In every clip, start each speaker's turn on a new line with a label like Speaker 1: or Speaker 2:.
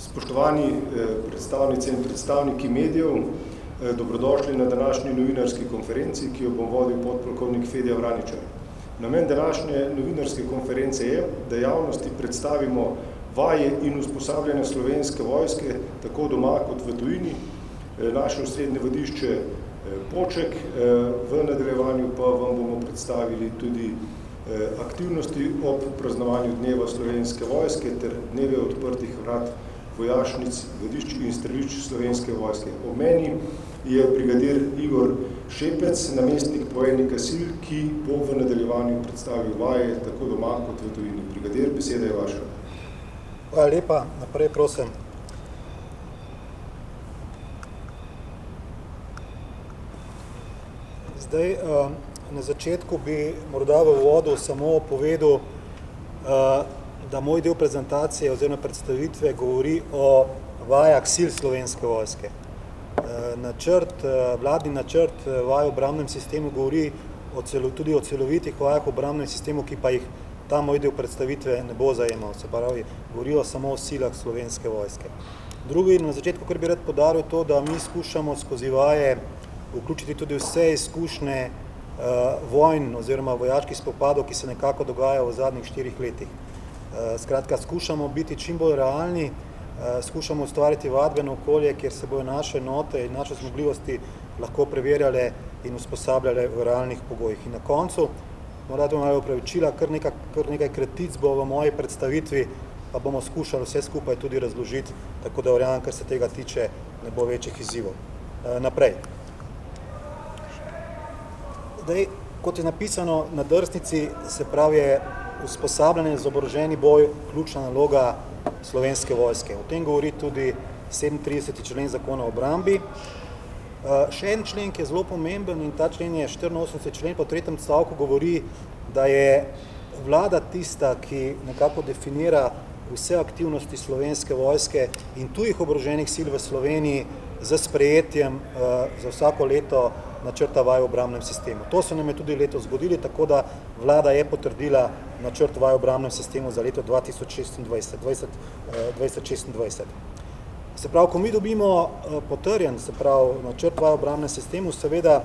Speaker 1: Spoštovani predstavnice in predstavniki medijev, dobrodošli na današnji novinarski konferenci, ki jo bom vodil podpolkovnik Fedja Vraničar. Namen današnje novinarske konference je, da javnosti predstavimo vaje in usposabljanje Slovenske vojske, tako doma kot v tujini, naše osrednje vodišče Poček, v nadaljevanju pa vam bomo predstavili tudi aktivnosti ob praznovanju Dneva Slovenske vojske ter dneve odprtih vrat vojašnic, vodišč in strelišč Slovenske vojske. Ob meni je brigadir Igor Šepec, namestnik poveljnika sil, ki bo v nadaljevanju predstavil vaje tako doma kot v tujini. Brigadir, beseda je vaša.
Speaker 2: Hvala lepa, naprej prosim. Zdaj, na začetku bi morda v uvodu samo povedal, da moj del prezentacije oziroma predstavitve govori o vajah sil Slovenske vojske. Vladni načrt vaj v obrambnem sistemu govori tudi o celovitih vajah v obrambnem sistemu, ki pa jih ta moj del predstavitve ne bo zajemal, se pravi, govorijo samo o silah Slovenske vojske. Drugi, na začetku, kar bi rad poudaril, to, da mi skušamo skozi vaje vključiti tudi vse izkušnje vojn oziroma vojaških spopadov, ki se nekako dogajajo v zadnjih 4 letih. Skratka, skušamo biti čim bolj realni, skušamo ustvariti vadbeno okolje, kjer se bojo naše enote in naše zmogljivosti lahko preverjale in usposabljale v realnih pogojih. In na koncu, morda to malo opravičila, kar nekaj kratic bo v moji predstavitvi, pa bomo skušali vse skupaj tudi razložiti, tako da verjamem, kar se tega tiče, ne bo večjih izzivov. Naprej. Zdaj, kot je napisano na drsnici, se pravi, je usposabljanje za oboroženi boj ključna naloga Slovenske vojske. O tem govori tudi 37. člen Zakona o obrambi. Še en člen, ki je zelo pomemben, in ta člen je 84. člen, po 3. stavku govori, da je vlada tista, ki nekako definira vse aktivnosti Slovenske vojske in tujih oboroženih sil v Sloveniji z sprejetjem za vsako leto načrta vaj v obrambnem sistemu. To se nam je tudi letos zgodilo, tako da vlada je potrdila načrt vaj v obrambnem sistemu za leto 2026. Se pravi, ko mi dobimo potrjen, se pravi, načrt vaj v obrambnem sistemu, seveda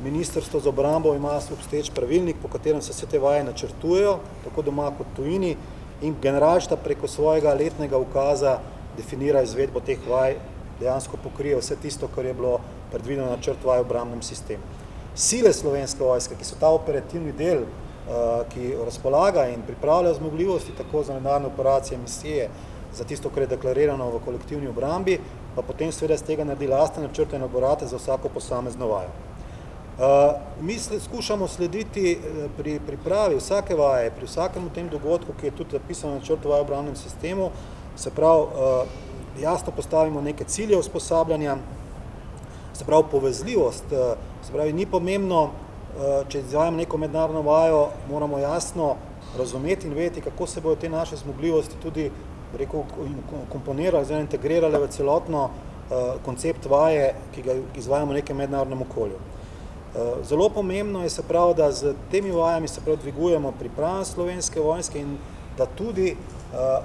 Speaker 2: Ministrstvo za obrambo ima obstoječ pravilnik, po katerem se vse te vaje načrtujejo, tako doma kot tujini, in generalštab preko svojega letnega ukaza definira izvedbo teh vaj, dejansko pokrije vse tisto, kar je bilo predvideno načrt vaj v obrambnem sistemu. Sile Slovenske vojske, ki so ta operativni del, ki razpolaga in pripravlja zmogljivosti tako za mednarodne operacije, misije, za tisto, kar je deklarirano v kolektivni obrambi, pa potem seveda z tega naredi lastne načrte in elaborate za vsako posamezno vajo. Mi skušamo slediti pri pripravi vsake vaje, pri vsakem tem dogodku, ki je tudi zapisano na načrtu vaj v obrambnem sistemu, se pravi, jasno postavimo neke cilje usposabljanja, se pravi, povezljivost, se pravi, ni pomembno, če izvajamo neko mednarodno vajo, moramo jasno razumeti in vedeti, kako se bodo te naše zmogljivosti tudi, rekel, komponirale, oziroma integrirale v celotno koncept vaje, ki ga izvajamo v nekem mednarodnem okolju. Zelo pomembno je, se pravi, da z temi vajami se pravi dvigujemo pripravljenost Slovenske vojske in da tudi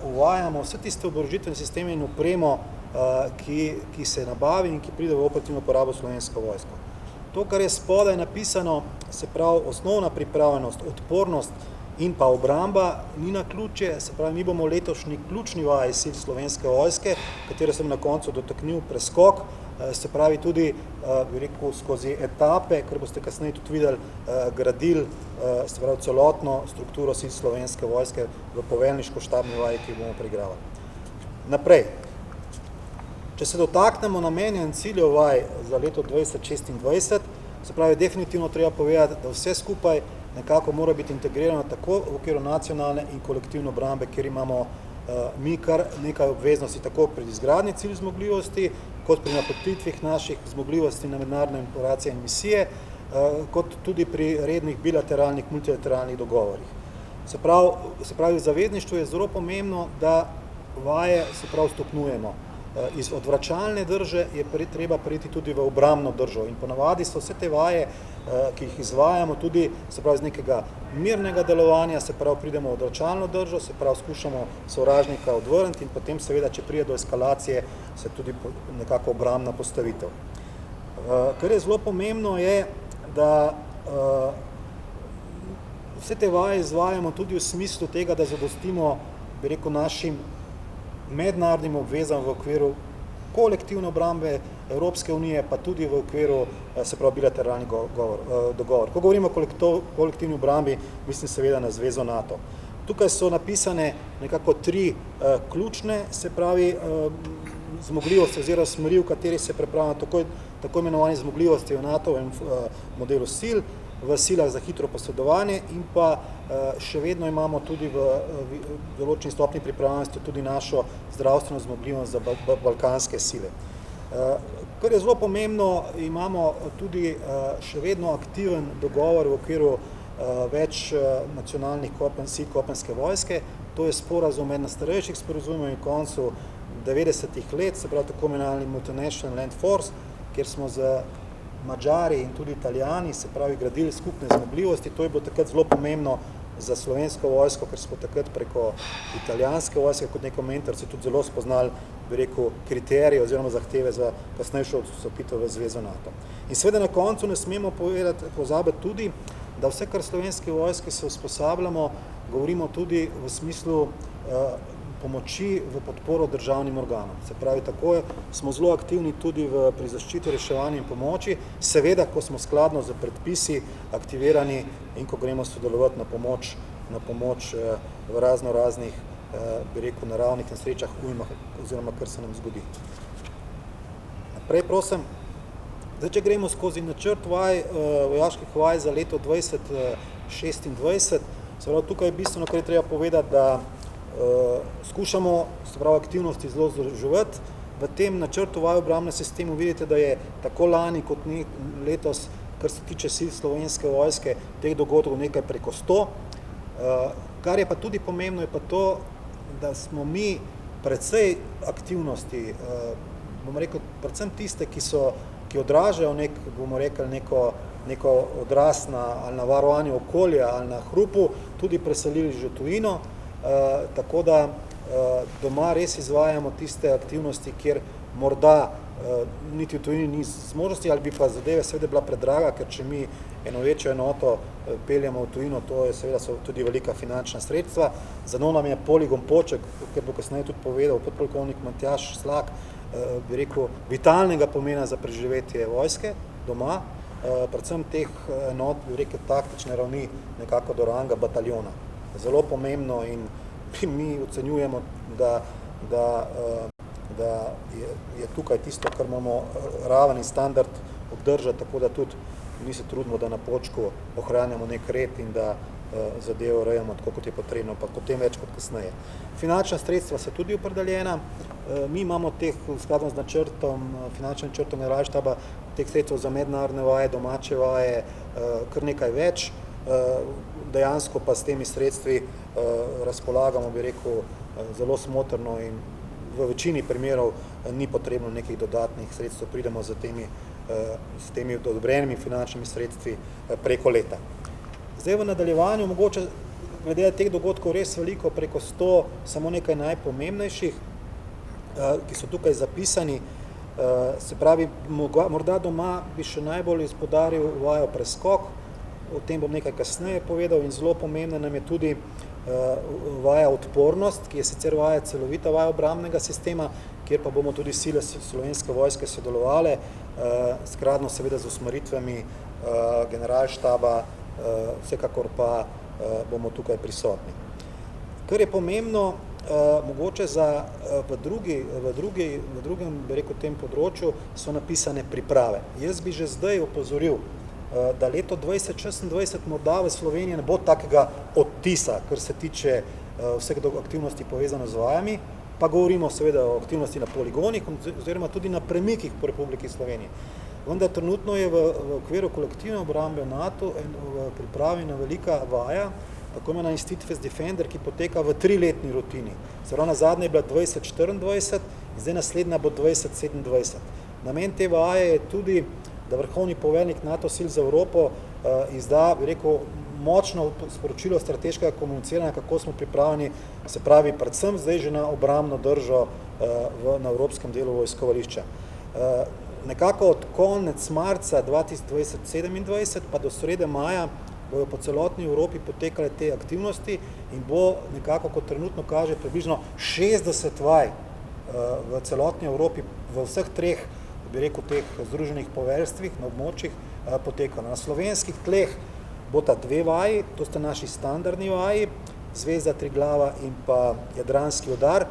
Speaker 2: uvajamo vse tiste oborožitvene sisteme in opremo, ki se nabavi in ki pride v operativno uporabo Slovensko vojsko. To, kar je spodaj napisano, se pravi osnovna pripravljenost, odpornost in pa obramba, ni naključje, se pravi, mi bomo letošnji ključni vaji sil Slovenske vojske, katere sem na koncu dotaknil preskok, se pravi tudi, bi rekel, skozi etape, ker boste kasneje tudi videli, gradili, se pravi, celotno strukturo sil Slovenske vojske v poveljniško-štabni vaji, ki bomo preigravali. Naprej. Če se dotaknemo namenja in ciljev vaj za leto 2026, se pravi, definitivno treba povedati, da vse skupaj nekako mora biti integrirano tako v okviru nacionalne in kolektivne obrambe, kjer imamo mi kar nekaj obveznosti, tako pri izgradnji cilj zmogljivosti, kot pri napotitvih naših zmogljivosti na mednarodne operacije in misije, kot tudi pri rednih bilateralnih, multilateralnih dogovorih. Se pravi, v zavezništvu je zelo pomembno, da vaje, se pravi, stopnjujemo. iz odvračalne drže je treba priti tudi v obrambno držo in ponavadi so vse te vaje, ki jih izvajamo tudi, se pravi, iz nekega mirnega delovanja, se pravi, pridemo v odvračalno držo, se pravi, skušamo sovražnika odvrniti in potem seveda, če pride do eskalacije, se tudi nekako obrambna postavitev. Kar je zelo pomembno je, da vse te vaje izvajamo tudi v smislu tega, da zadostimo, bi rekel, našim mednarodnim obvezam v okviru kolektivne obrambe Evropske unije, pa tudi v okviru, se pravi, bilateralnih dogovor. Ko govorimo o kolektivni obrambi, mislim seveda na zvezo NATO. Tukaj so napisane nekako 3 ključne, se pravi, zmogljivosti oziroma smeri, v kateri se pripravljamo tako imenovane zmogljivosti v NATO-vem modelu sil, v silah za hitro posredovanje in pa še vedno imamo tudi v določeni stopnji pripravljenosti tudi našo zdravstveno zmogljivost za balkanske sile. Kar je zelo pomembno, imamo tudi še vedno aktiven dogovor v okviru več nacionalnih sil kopenske vojske, to je sporazum med starejših sporazumov in koncu 90-ih let, se pravi tako imenovani Multinational Land Force, kjer smo z Madžari in tudi Italijani, se pravi, gradili skupne zmogljivosti. To je bilo takrat zelo pomembno za slovensko vojsko, ker smo takrat preko italijanske vojske kot neko mentorci tudi zelo spoznali, bi rekel, kriterije oziroma zahteve za kasnejšo vstopitev v zvezo NATO. In seveda na koncu ne smemo pozabiti tudi, da vse, kar slovenske vojske se usposabljamo, govorimo tudi v smislu pomoči v podporo državnim organom. Se pravi, tako smo zelo aktivni tudi pri zaščiti, reševanju in pomoči, seveda, ko smo skladno z predpisi aktivirani in ko gremo sodelovati na pomoč v raznih, bi rekel, naravnih nesrečah, ujmah oziroma kar se nam zgodi. Naprej, prosim. Zdaj, če gremo skozi načrt vojaških vaj za leto 2026, se pravi, tukaj je bistveno, kar je treba povedati, da skušamo, se pravi, aktivnosti zelo združevati. V tem načrtu vaj obrambnem sistemu vidite, da je tako lani kot letos, kar se tiče sil slovenske vojske, teh dogodkov nekaj preko 100. Kar je pa tudi pomembno, je pa to, da smo mi precej aktivnosti, bomo rekel, predvsem tiste, ki odražajo neko odraz ali na varovanju okolja ali na hrupu, tudi preselili že v tujino. Tako da doma res izvajamo tiste aktivnosti, kjer morda niti v tujini ni zmožnosti, ali bi pa zadeve seveda bila predraga, ker če mi eno večjo enoto peljamo v tujino, to je seveda so tudi velika finančna sredstva. Za nam je poligon Poček, ker bo kasneje tudi povedal podpolkovnik Matjaž Slak, bi rekel, vitalnega pomena za preživetje vojske doma, predvsem teh enot, bi rekel, taktične ravni nekako do ranga bataljona. Zelo pomembno in mi ocenjujemo, da je tukaj tisto, kar imamo raven in standard obdržati, tako da tudi mi se trudimo, da na Počku ohranjamo nek red in da zadevo urejamo tako, kot je potrebno, pa potem več kot kasneje. Finančna sredstva so tudi opredeljena. Mi imamo teh, skladno z načrtom, finančnim načrtom Generalštaba, teh sredstev za mednarodne vaje, domače vaje, kar nekaj več. Dejansko pa s temi sredstvi razpolagamo, bi rekel, zelo smotrno in v večini primerov ni potrebno nekih dodatnih sredstev, pridemo s temi odobrenimi finančnimi sredstvi preko leta. Zdaj v nadaljevanju, mogoče glede teh dogodkov res veliko, preko 100, samo nekaj najpomembnejših, ki so tukaj zapisani. Se pravi, morda doma bi še najbolj izpodaril vajo Preskok, o tem bom nekaj kasneje povedal, in zelo pomembna nam je tudi vaja Odpornost, ki je sicer vaja celovita vaja obrambnega sistema, kjer pa bomo tudi sile slovenske vojske sodelovale, skladno seveda z usmeritvami Generalštaba, vsekakor pa bomo tukaj prisotni. Kar je pomembno, mogoče v drugem, bi rekel, tem področju so napisane priprave. Jaz bi že zdaj opozoril, da leto 2026 morda v Sloveniji ne bo takega odtisa, kar se tiče vseh aktivnosti povezano z vajami, pa govorimo seveda o aktivnosti na poligonih oziroma tudi na premikih po Republiki Sloveniji. Vendar trenutno je v okviru kolektivne obrambe v NATO v pripravi na velika vaja, tako imena Institute Defender, ki poteka v 3-letni rutini. Se pravi, nazadnje je bila 2024 in zdaj naslednja bo 2027. Namen te vaje je tudi, da vrhovni poveljnik NATO sil za Evropo izda, bi rekel, močno sporočilo strateškega komuniciranja, kako smo pripravljeni, se pravi, predvsem zdaj že na obrambno držo na evropskem delu vojskovališča. Nekako od konec marca 2027 pa do srede maja bojo po celotni Evropi potekale te aktivnosti in bo nekako, kot trenutno kaže, približno 60 vaj v celotni Evropi, v vseh treh, bi rekel, teh združenih poveljstvih na območjih potekalo. Na slovenskih tleh bo ta 2 vaji, to sta naši standardni vaji, Zvezda Triglava in pa Jadranski udar.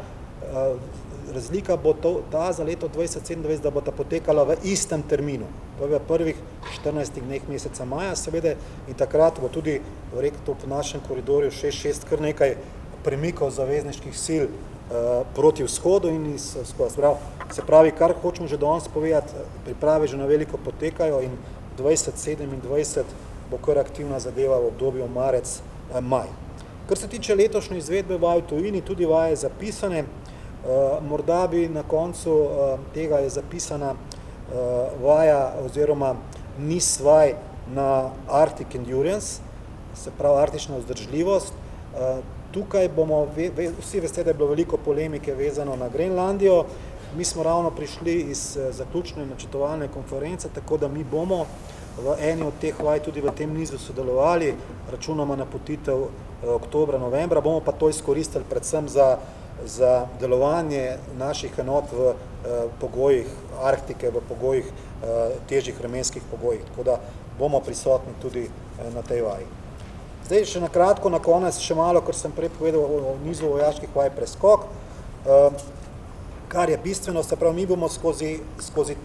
Speaker 2: Razlika bo ta za leto 2027, da bo ta potekala v istem terminu, to je v prvih 14 dneh meseca maja, seveda, in takrat bo tudi, rekel, v našem koridorju 6-6 kar nekaj premikov zavezniških sil proti vzhodu in iz vzhoda. Se pravi, kar hočemo že danes povedati, priprave že na veliko potekajo in 2027 bo kar aktivna zadeva v obdobju marec-maj. Kar se tiče letošnje izvedbe vaj v tujini, tudi vaje zapisane, morda bi na koncu tega je zapisana vaja oziroma niz vaj na Arctic Endurance, se pravi arktična vzdržljivost. Tukaj bomo, vsi veste, da je bilo veliko polemike vezano na Grenlandijo. Mi smo ravno prišli iz zaključne načrtovalne konference, tako da mi bomo v eni od teh vaj tudi v tem nizu sodelovali, računamo na potitev oktobra, novembra, bomo pa to izkoristili predvsem za delovanje naših enot v pogojih Arktike, v pogojih težjih vremenskih pogojih, tako da bomo prisotni tudi na tej vaji. Zdaj še na kratko, na konec še malo, ker sem prej povedal o nizu vojaških vaj preskok, kar je bistveno, se pravi, mi bomo skozi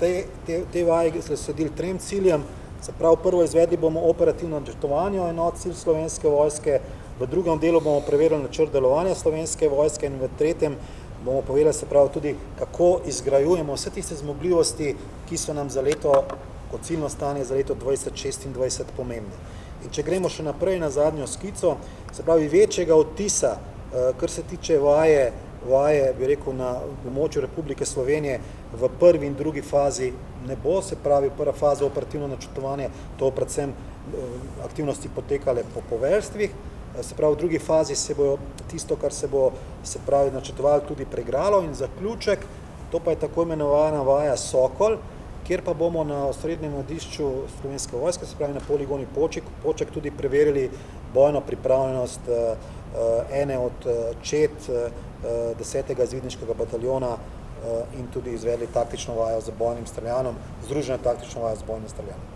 Speaker 2: te vaje sledili 3 ciljem, se pravi, prvo izvedli bomo operativno načrtovanje enot sil Slovenske vojske, v drugem delu bomo preverili načrt delovanja Slovenske vojske in v tretjem bomo povedali, se pravi, tudi kako izgrajujemo vse tiste zmogljivosti, ki so nam za leto, kot ciljno stanje za leto 2026 pomembne. In če gremo še naprej na zadnjo skico, se pravi, večjega odtisa, kar se tiče vaje, bi rekel, na območju Republike Slovenije v prvi in drugi fazi ne bo, se pravi, prva faza operativno načrtovanje, to predvsem aktivnosti potekale po poveljstvih, se pravi, v drugi fazi se bo tisto, kar se bo, se pravi, načrtovalo, tudi preigralo in zaključek, to pa je tako imenovana vaja Sokol, kjer pa bomo na osrednjem vadišču Slovenske vojske, se pravi na poligoni Poček tudi preverili bojno pripravljenost ene od čet 10. izvidniškega bataljona in tudi izvedli taktično vajo z bojnim streljanom, združeno taktično vajo z bojnim streljanom.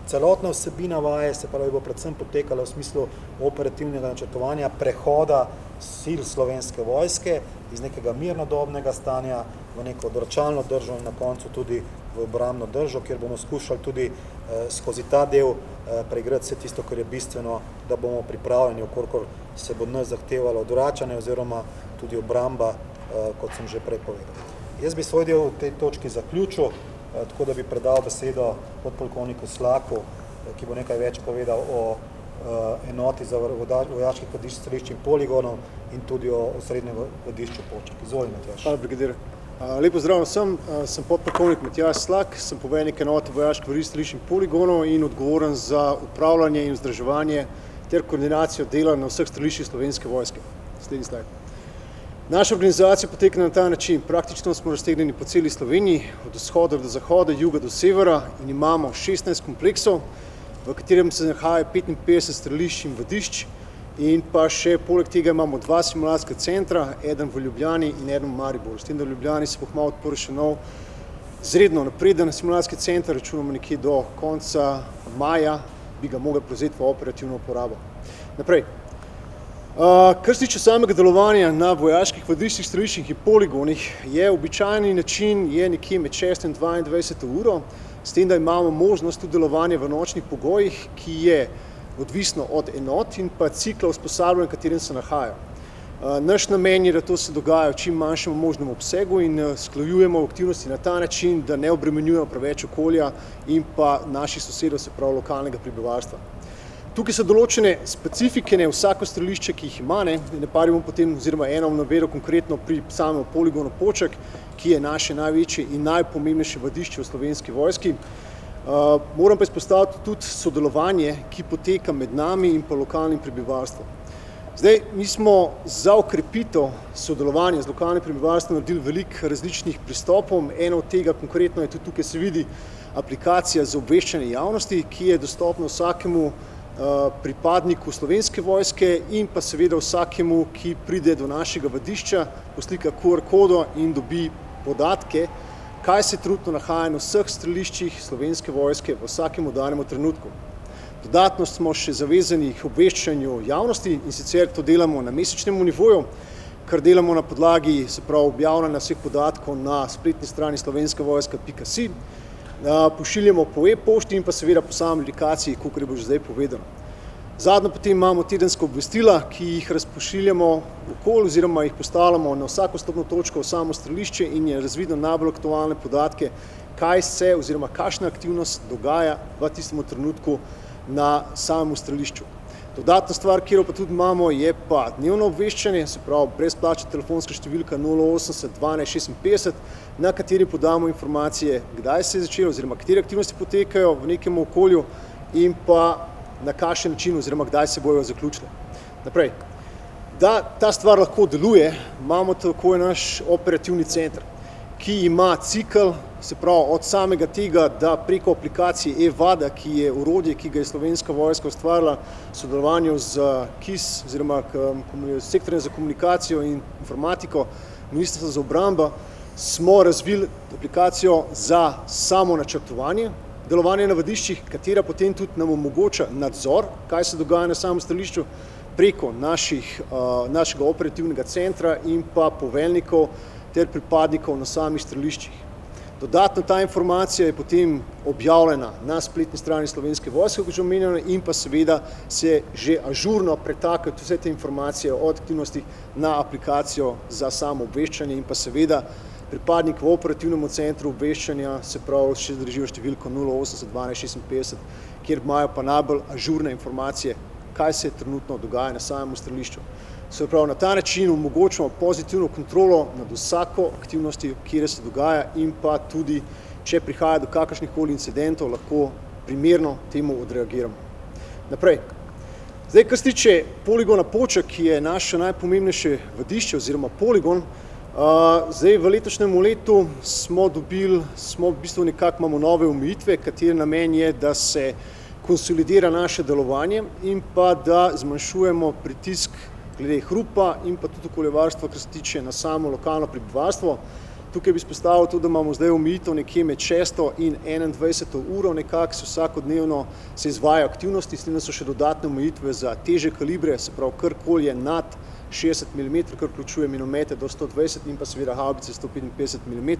Speaker 2: Celotna vsebina vaje, se pravi, bo predvsem potekala v smislu operativnega načrtovanja prehoda sil Slovenske vojske iz nekega mirnodobnega stanja v neko odvračalno držo in na koncu tudi v obrambno držo, kjer bomo skušali tudi skozi ta del preigrati vse tisto, kar je bistveno, da bomo pripravljeni, okolikor se bo nas zahtevalo odvračanje oziroma tudi obramba, kot sem že prej povedal. Jaz bi svoj del v tej točki zaključil, tako da bi predal besedo podpolkovniku Slaku, ki bo nekaj več povedal o enoti za vojaških vadišč, strelišč in poligonov in tudi o osrednjem vadišču Poček. Izvoli, Matjaž.
Speaker 3: Hvala, brigadir. Lep pozdrav vsem, sem podpolkovnik Matjaž Slak, sem poveljnik enote vojaških vadišč, strelišč in poligonov in odgovoren za upravljanje in vzdrževanje ter koordinacijo dela na vseh streliščih Slovenske vojske. Slednji slajd. Naša organizacija poteka na ta način. Praktično smo raztegnjeni po celi Sloveniji, od vzhoda do zahoda, juga do severa in imamo 16 kompleksov, v katerem se nahaja 55 strelišč in vadišč in pa še poleg tega imamo 2 simulacijska centra, eden v Ljubljani in eden v Mariboru. S tem, da v Ljubljani se bo kmalu odprl še nov izredno napreden simulacijski center, računamo nekje do konca maja, bi ga mogli prevzeti v operativno uporabo. Naprej. Kar se tiče samega delovanja na vojaških vadiščih, streliščih in poligonih, je običajni način nekje med 6 in 22 uro, s tem, da imamo možnost tudi delovanja v nočnih pogojih, ki je odvisno od enot in pa cikla usposabljanja, v katerem se nahajajo. Naš namen je, da to se dogaja v čim manjšem možnem obsegu in sklajujemo aktivnosti na ta način, da ne obremenjujemo preveč okolja in pa naših sosedov, se pravi lokalnega prebivalstva. Tukaj so določene specifike, vsako strelišče, ki jih ima, ne parimo potem, oziroma eno navedel konkretno pri samem poligonu Poček, ki je naše največje in najpomembnejše vadišče v Slovenski vojski. Moram pa izpostaviti tudi sodelovanje, ki poteka med nami in pa lokalnim prebivalstvom. Zdaj, mi smo za okrepitev sodelovanja z lokalnim prebivalstvom naredili veliko različnih pristopov. Eno od tega konkretno je tudi tukaj se vidi aplikacija za obveščanje javnosti, ki je dostopna vsakemu pripadniku Slovenske vojske in pa seveda vsakemu, ki pride do našega vadišča, poslika QR kodo in dobi podatke, kaj se trenutno nahaja na vseh streliščih Slovenske vojske v vsakem danemu trenutku. Dodatno smo še zavezani k obveščanju javnosti in sicer to delamo na mesečnem nivoju, kar delamo na podlagi, se pravi, objavljanja vseh podatkov na spletni strani slovenskavojska.si, pošiljamo po e-pošti in pa seveda po sami aplikaciji, kakor je bilo že zdaj povedano. Zadnjo potem imamo tedenska obvestila, ki jih razpošiljamo okoli oziroma jih postavljamo na vsako stopno točko v samo strelišče in je razvidno najbolj aktualne podatke, kaj se oziroma kakšna aktivnost dogaja v tistem trenutku na samem strelišču. Dodatna stvar, kjer pa tudi imamo, je pa dnevno obveščanje, se pravi brezplačna telefonska številka 080 12 56, na kateri podamo informacije, kdaj se je začelo oziroma katere aktivnosti potekajo v nekem okolju in pa na kakšen način oziroma kdaj se bojo zaključile. Naprej. Da ta stvar lahko deluje, imamo tako naš operativni center, ki ima cikl, se pravi od samega tega, da preko aplikacije e-Vada, ki je orodje, ki ga je Slovenska vojska ustvarila v sodelovanju z KIS oziroma sektorjem za komunikacijo in informatiko Ministrstva za obrambo, smo razvili aplikacijo za samo načrtovanje, delovanje na vadiščih, katera potem tudi nam omogoča nadzor, kaj se dogaja na samem strelišču preko našega operativnega centra in pa poveljnikov ter pripadnikov na samih streliščih. Dodatno ta informacija je potem objavljena na spletni strani Slovenske vojske, kot že omenjeno, in pa seveda se že ažurno pretakajo vse te informacije od aktivnosti na aplikacijo za samo obveščanje in pa seveda pripadnik v operativnem centru obveščanja, se pravi, še držijo številko 080 12 56, kjer imajo pa najbolj ažurne informacije, kaj se trenutno dogaja na samem strelišču. Se pravi, na ta način omogočamo pozitivno kontrolo nad vsako aktivnosti, kjer se dogaja in pa tudi, če prihaja do kakršnihkoli incidentov, lahko primerno temu odreagiramo. Naprej. Zdaj, kar se tiče poligona Poček, ki je naše najpomembnejše vadišče oziroma poligon, zdaj v letošnjem letu smo v bistvu nekako imamo nove omejitve, katere namen je, da se konsolidira naše delovanje in pa da zmanjšujemo pritisk glede hrupa in pa tudi okoljevarstva, kar se tiče na samo lokalno prebivalstvo. Tukaj bi izpostavil tudi, da imamo zdaj omejitev nekje med 6. in 21. uro, nekako se vsakodnevno se izvajajo aktivnosti, s tem da so še dodatne omejitve za težje kalibre, se pravi karkoli je nad 60 mm, kar vključuje minomete do 120 in pa seveda haubice 155 mm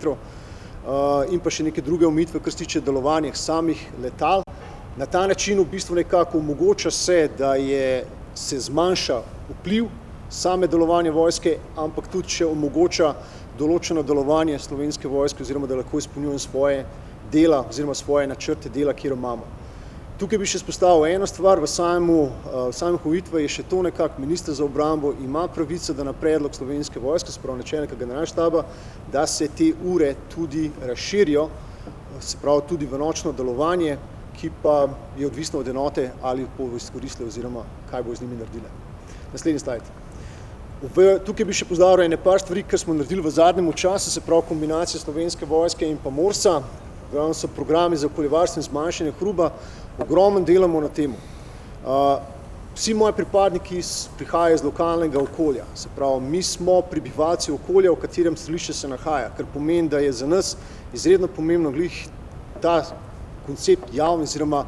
Speaker 3: in pa še neke druge omejitve, kar se tiče delovanja samih letal. Na ta način v bistvu nekako omogoča se, da se zmanjša vpliv same delovanja vojske, ampak tudi še omogoča določeno delovanje Slovenske vojske oziroma da lahko izpolnjujem svoje dela oziroma svoje načrte dela, kjer imamo. Tukaj bi še izpostavil eno stvar, v samih omejitve je še to nekako minister za obrambo ima pravico, da na predlog Slovenske vojske, se pravi načelnika generalnega štaba, da se te ure tudi razširijo, se pravi tudi v nočno delovanje, ki pa je odvisno od enote ali bo izkoristile oziroma kaj bo z njimi naredile. Naslednji slajd. Tukaj bi še poudaril par stvari, kar smo naredili v zadnjem času, se pravi kombinacija Slovenske vojske in pa MORS-a, so programi za okoljevarstvo in zmanjšanje hrupa, ogromno delamo na temu. Vsi moji pripadniki prihajajo iz lokalnega okolja, se pravi, mi smo prebivalci okolja, v katerem strelišče se nahaja, kar pomeni, da je za nas izredno pomembno glih ta koncept javnega oziroma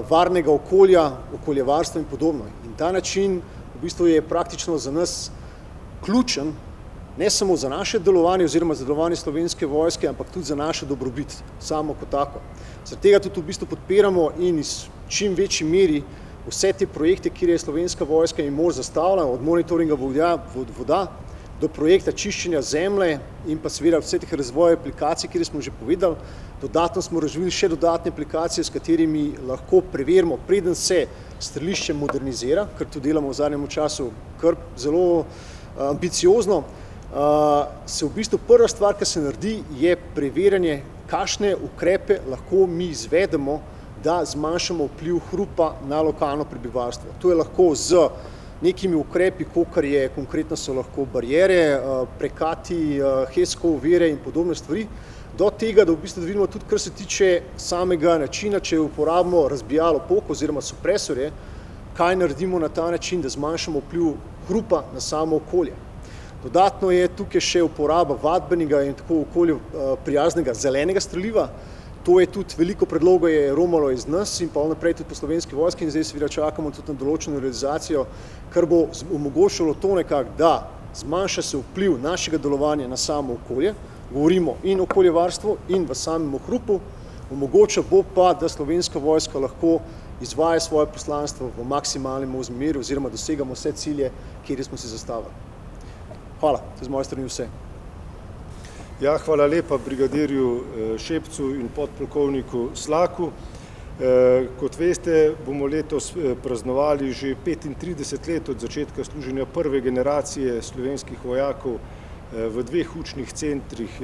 Speaker 3: varnega okolja, okoljevarstva in podobno. In ta način v bistvu je praktično za nas ključen, ne samo za naše delovanje oziroma za delovanje Slovenske vojske, ampak tudi za našo dobrobit, samo kot tako. Zaradi tega tudi v bistvu podpiramo in iz čim večji meri vse te projekte, kjer je Slovenska vojska in MORS zastavila, od monitoringa voda do projekta čiščenja zemlje in pa seveda vse teh razvoja aplikacij, kjer smo že povedali. Dodatno smo razvili še dodatne aplikacije, s katerimi lahko preverimo, preden se strelišče modernizira, kar to delamo v zadnjem času kar zelo ambiciozno. Se v bistvu prva stvar, ki se naredi, je preverjanje, kakšne ukrepe lahko mi izvedemo, da zmanjšamo vpliv hrupa na lokalno prebivalstvo. To je lahko z nekimi ukrepi, kakor je konkretno so lahko bariere, prekati, HESCO ovire in podobne stvari, do tega, da v bistvu vidimo tudi, kar se tiče samega načina, če uporabimo razbijalo pok oziroma supresorje, kaj naredimo na ta način, da zmanjšamo vpliv hrupa na samo okolje. Dodatno je tukaj še uporaba vadbenega in tako okolju prijaznega zelenega streliva. To je tudi veliko predlogov je romalo iz nas in pa naprej tudi po Slovenski vojski in zdaj seveda čakamo tudi na določeno realizacijo, kar bo omogočilo to nekako, da zmanjša se vpliv našega delovanja na samo okolje, govorimo in okoljevarstvo in v samem hrupu, omogoča bo pa, da Slovenska vojska lahko izvaja svoje poslanstvo v maksimalnem razmerju oziroma dosegamo vse cilje, kjer smo si zastavili. Hvala, to je z moje strani vse.
Speaker 1: Ja, hvala lepa brigadirju Šepcu in podpolkovniku Slaku. Kot veste, bomo letos praznovali že 35 let od začetka služenja prve generacije slovenskih vojakov v dveh učnih centrih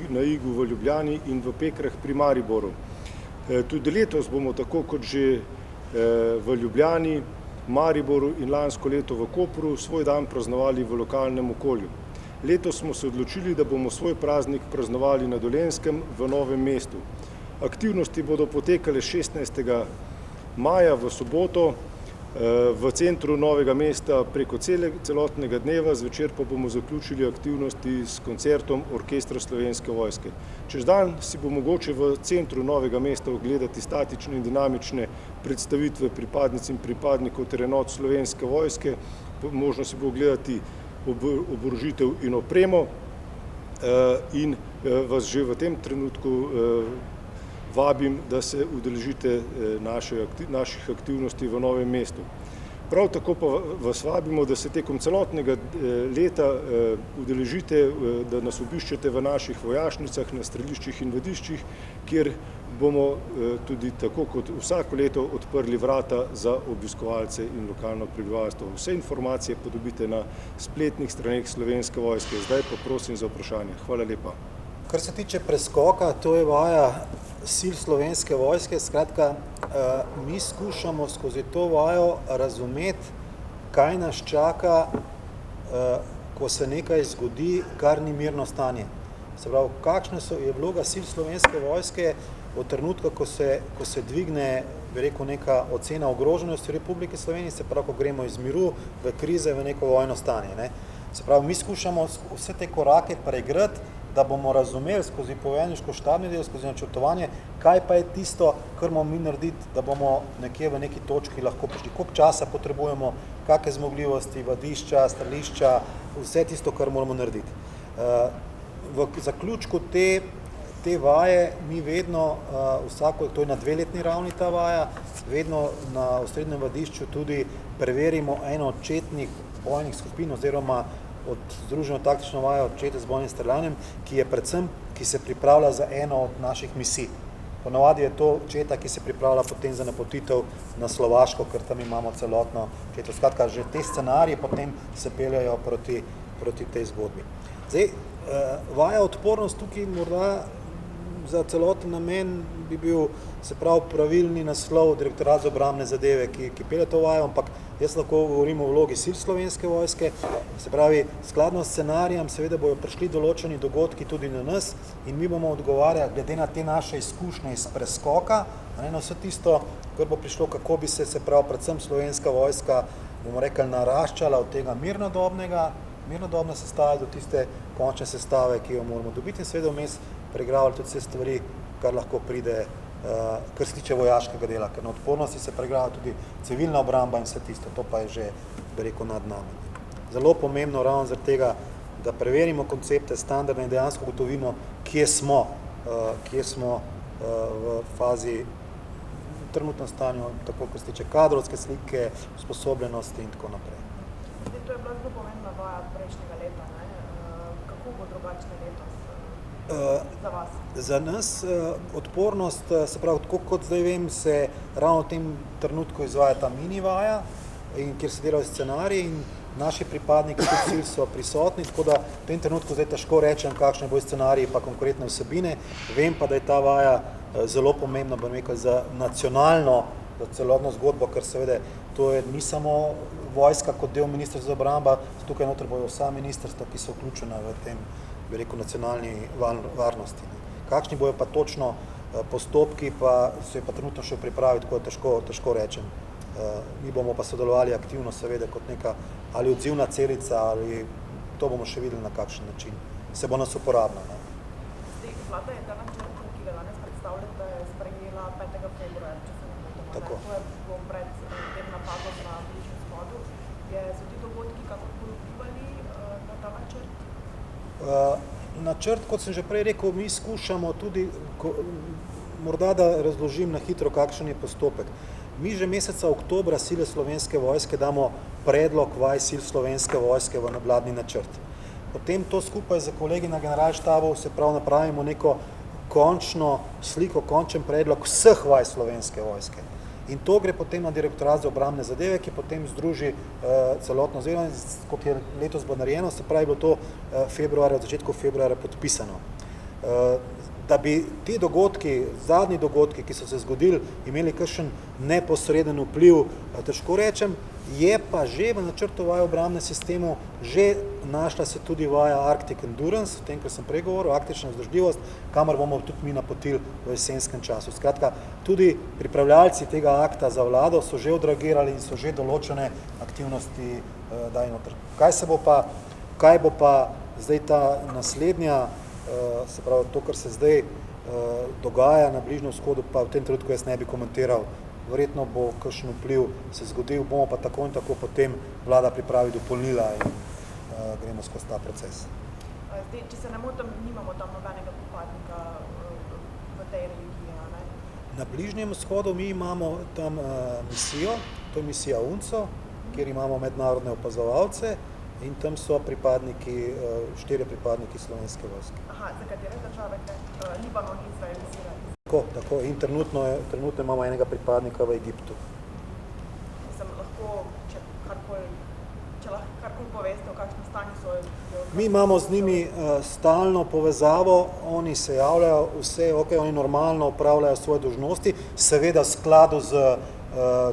Speaker 1: na Igu v Ljubljani in v Pekrah pri Mariboru. Tudi letos bomo tako kot že v Ljubljani, Mariboru in lansko leto v Kopru svoj dan praznovali v lokalnem okolju. Letos smo se odločili, da bomo svoj praznik praznovali na Dolenjskem v Novem mestu. Aktivnosti bodo potekale 16. maja v soboto v centru Novega mesta preko celotnega dneva, zvečer pa bomo zaključili aktivnosti s koncertom Orkestra Slovenske vojske. Čez dan si bo mogoče v centru Novega mesta ogledati statične in dinamične predstavitve pripadnic in pripadnikov ter enot Slovenske vojske, možno si bo ogledati oborožitev in opremo in vas že v tem trenutku vabim, da se udeležite naših aktivnosti v Novem mestu. Prav tako pa vas vabimo, da se tekom celotnega leta udeležite, da nas obiščete v naših vojašnicah, na streliščih in vadiščih, kjer bomo tudi tako kot vsako leto odprli vrata za obiskovalce in lokalno prebivalstvo. Vse informacije pa dobite na spletnih straneh Slovenske vojske. Zdaj pa prosim za vprašanje. Hvala lepa.
Speaker 2: Kar se tiče preskoka, to je vaja sil Slovenske vojske. Skratka, mi skušamo skozi to vajo razumeti, kaj nas čaka, ko se nekaj zgodi, kar ni mirno stanje. Se pravi, kakšna je vloga sil Slovenske vojske od trenutka, ko se dvigne, bi rekel, neka ocena ogroženosti Republike Slovenije, se pravi, ko gremo iz miru v krize, v neko vojno stanje. Ne? Se pravi, mi skušamo vse te korake preigrati, da bomo razumeli skozi poveljniško štabni del, skozi načrtovanje, kaj pa je tisto, kar moramo mi narediti, da bomo nekje v neki točki lahko prišli. Koliko časa potrebujemo, kakšne zmogljivosti, vadišča, strelišča, vse tisto, kar moramo narediti. V zaključku te vaje mi vedno, vsako, to je na 2-letni ravni ta vaja, vedno na osrednjem vadišču tudi preverimo eno od četnih bojnih skupin oziroma od združeno taktično vajo čete z bojnim streljanjem, ki se pripravlja za eno od naših misij. Ponavadi je to četa, ki se pripravlja potem za napotitev na Slovaško, ker tam imamo celotno četo. Skratka, že te scenarije potem se peljajo proti tej zgodbi. Zdaj, vaja odpornost tukaj morda za celoten namen bi bil, se pravi, pravilni naslov Direktorat za obrambne zadeve, ki pelje to vajo, ampak jaz lahko govorim o vlogi sil Slovenske vojske, se pravi, skladno s scenarijem seveda bojo prišli določeni dogodki tudi na nas in mi bomo odgovarjali glede na te naše izkušnje iz preskoka, na vse tisto, kar bo prišlo, kako bi se pravi, predvsem Slovenska vojska, bomo rekli, naraščala od tega mirnodobne sestave do tiste končne sestave, ki jo moramo dobiti in seveda vmes preigravali tudi vse stvari, kar lahko pride, kar se tiče vojaškega dela, ker na odpornosti se preigrava tudi civilna obramba in vse tisto, to pa je že, bi rekel, nad nami. Zelo pomembno ravno zaradi tega, da preverimo koncepte, standarde in dejansko ugotovimo, kje smo v fazi trenutnem stanju, tako kot se tiče kadrovske slike, usposobljenosti in tako naprej.
Speaker 4: to je bila zelo pomembna vaja prejšnjega leta, ne? Kako bo drugačne letos za vas?
Speaker 2: Za nas odpornost, se pravi, tako kot zdaj vem, se ravno v tem trenutku izvaja ta mini vaja, in kjer se delajo scenariji in naši pripadniki teh sil so prisotni, tako da v tem trenutku zdaj težko rečem, kakšne bojo scenariji pa konkretne vsebine. Vem pa, da je ta vaja zelo pomembna, bom rekel, za nacionalno, za celotno zgodbo, ker seveda to je ni samo vojska kot del Ministrstva za obrambo, tukaj noter bojo vsa ministrstva, ki so vključena v tem, bi rekel, nacionalni varnosti. Kakšni bojo pa točno postopki, pa se je pa trenutno še v pripravi, tako da težko rečem. Mi bomo pa sodelovali aktivno, seveda, kot neka ali odzivna celica, ali to bomo še videli, na kakšen način se bo nas uporabila.
Speaker 4: Vlada je ta načrt, ki ga danes predstavljate, sprejela 5. februarja, če se ne motim.
Speaker 2: Tako.
Speaker 4: To je bilo pred tem napadom na Bližnjem vzhodu. So ti dogodki kako vplivali na ta načrt?
Speaker 2: Načrt, kot sem že prej rekel, mi skušamo tudi, morda da razložim na hitro, kakšen je postopek. Mi že meseca oktobra sile Slovenske vojske damo predlog vaj sil Slovenske vojske v vladni načrt. Potem to skupaj z kolegi na generalštabu se prav napravimo neko končno sliko, končen predlog vseh vaj Slovenske vojske. In to gre potem na Direktorat za obrambne zadeve, ki potem združi celotno zadevo, kot je letos bo narejeno, se pravi bilo to februarja, od začetku februarja podpisano. Da bi ti dogodki, zadnji dogodki, ki so se zgodili, imeli kakšen neposreden vpliv, težko rečem, je pa že v načrtu vaje obrambnem sistemu že našla se tudi vaja Arctic Endurance, v tem, kar sem prej govoril, arktična vzdržljivost, kamor bomo tudi mi napotili v jesenskem času. Skratka, tudi pripravljalci tega akta za vlado so že odreagirali in so že določene aktivnosti dali noter. Kaj bo pa zdaj ta naslednja, se pravi, to, kar se zdaj dogaja na Bližnjem vzhodu, pa v tem trenutku jaz ne bi komentiral. Verjetno bo kakšen vpliv se zgodil, bomo pa tako in tako potem vlada pripravi dopolnila in gremo skozi ta proces.
Speaker 4: Zdaj, če se ne motim, nimamo tam nobenega pripadnika v tej regiji, ne?
Speaker 2: Na Bližnjem vzhodu mi imamo tam misijo, to je misija UNCO, kjer imamo mednarodne opazovalce, in tam so pripadniki, 4 pripadniki Slovenske vojske.
Speaker 4: Aha, za katere države gre? Libanon, Izrael, Sirija?
Speaker 2: Tako, in trenutno imamo enega pripadnika v Egiptu.
Speaker 4: Mislim, lahko, če karkoli poveste, v kakšnem stanju so?
Speaker 2: Mi imamo z njimi stalno povezavo, oni se javljajo, vse ok, oni normalno upravljajo svoje dolžnosti, seveda v skladu z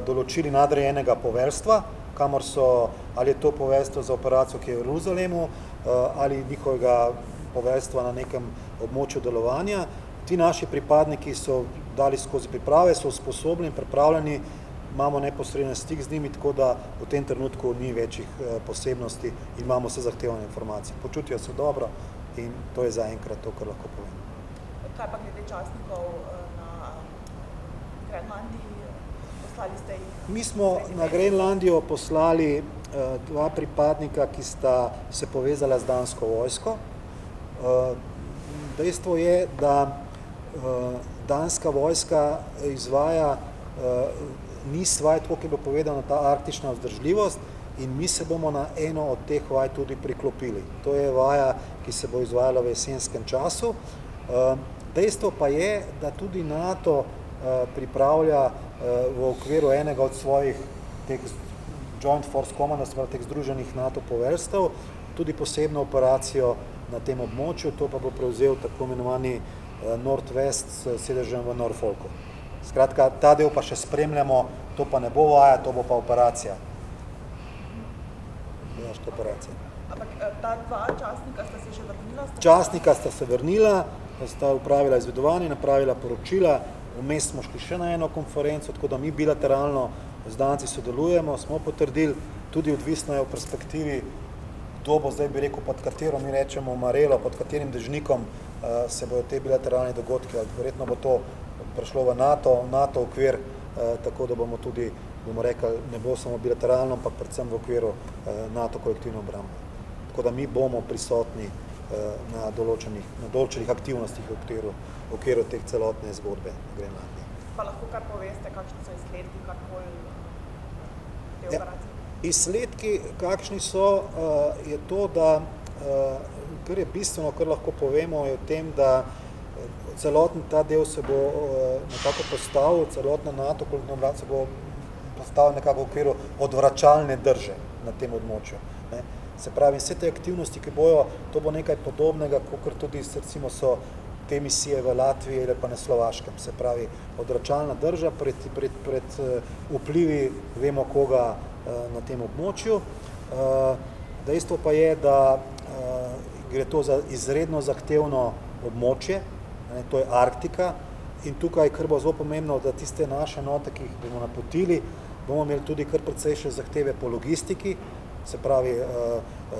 Speaker 2: določili nadrejenega poveljstva, kamor so, ali je to poveljstvo za operacijo, ki je v Jeruzalemu, ali njihovega poveljstva na nekem območju delovanja. Ti naši pripadniki so dali skozi priprave, so usposobljeni, pripravljeni, imamo neposreden stik z njimi, tako da v tem trenutku ni večjih posebnosti in imamo vse zahtevane informacije. Počutijo se dobro in to je zaenkrat to, kar lahko povem.
Speaker 4: Kaj pa glede častnikov na Grenlandiji? Poslali ste jih?
Speaker 2: Mi smo na Grenlandijo poslali 2 pripadnika, ki sta se povezala z dansko vojsko. Dejstvo je, da danska vojska izvaja niz vaj, tako kot je bilo povedano, ta arktična vzdržljivost, in mi se bomo na eno od teh vaj tudi priklopili. To je vaja, ki se bo izvajala v jesenskem času. Dejstvo pa je, da tudi NATO pripravlja v okviru enega od svojih teh Joint Force Command, teh združenih NATO poveljstev, tudi posebno operacijo na tem območju, to pa bo prevzel tako imenovani Northwest s sedežem v Norfolku. Skratka, ta del pa še spremljamo, to pa ne bo vaja, to bo pa operacija. Vojaška operacija.
Speaker 4: Ampak ta 2 častnika sta se že vrnila?
Speaker 2: Častnika sta se vrnila, sta upravila izvedovanje, napravila poročila, vmes smo šli še na eno konferenco, tako da mi bilateralno z Danci sodelujemo, smo potrdili, tudi odvisno je v perspektivi, kdo bo zdaj, bi rekel, pod katero mi rečemo marelo, pod katerim dežnikom se bodo te bilateralne dogodki, verjetno bo to prišlo v NATO okvir, tako da bomo tudi, bomo rekli, ne bo samo bilateralno, ampak predvsem v okviru NATO kolektivne obrambe. Tako da mi bomo prisotni na določenih aktivnostih v okviru teh celotne zgodbe Grenlandije.
Speaker 4: Pa lahko kar poveste, kakšni so izsledki, karkoli te operacije?
Speaker 2: Izsledki, kakšni so, je to, da kar je bistveno, kar lahko povemo, je v tem, da celoten ta del se bo nekako postavil, celotna NATO kolektivna obramba se bo postavil nekako v okviru odvračalne drže na tem območju. Ne. Se pravi, vse te aktivnosti, ki bojo, to bo nekaj podobnega, kot tudi recimo so te misije v Latviji ali pa na Slovaškem. Se pravi, odvračalna drža pred vplivi vemo koga na tem območju. Dejstvo pa je, da gre to za izredno zahtevno območje, to je Arktika, in tukaj, kar bo zelo pomembno, da tiste naše enote, ki jih bomo napotili, bomo imeli tudi kar precejšnje zahteve po logistiki, se pravi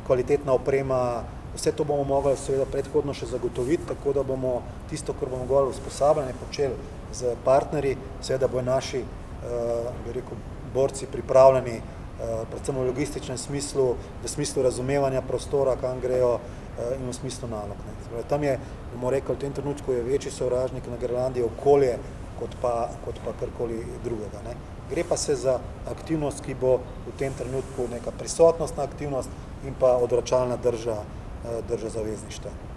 Speaker 2: kvalitetna oprema, vse to bomo mogli seveda predhodno še zagotoviti, tako da bomo tisto, kar bomo govorili usposabljanje počeli z partnerji, seveda bojo naši bi rekel, borci pripravljeni predvsem v logističnem smislu, v smislu razumevanja prostora, kam grejo in v smislu nalog. Tam je, bomo rekli, v tem trenutku je večji sovražnik na Grenlandiji okolje, kot pa karkoli drugega. Ne. Gre pa se za aktivnost, ki bo v tem trenutku neka prisotnostna aktivnost in pa odvračalna drža zavezništva.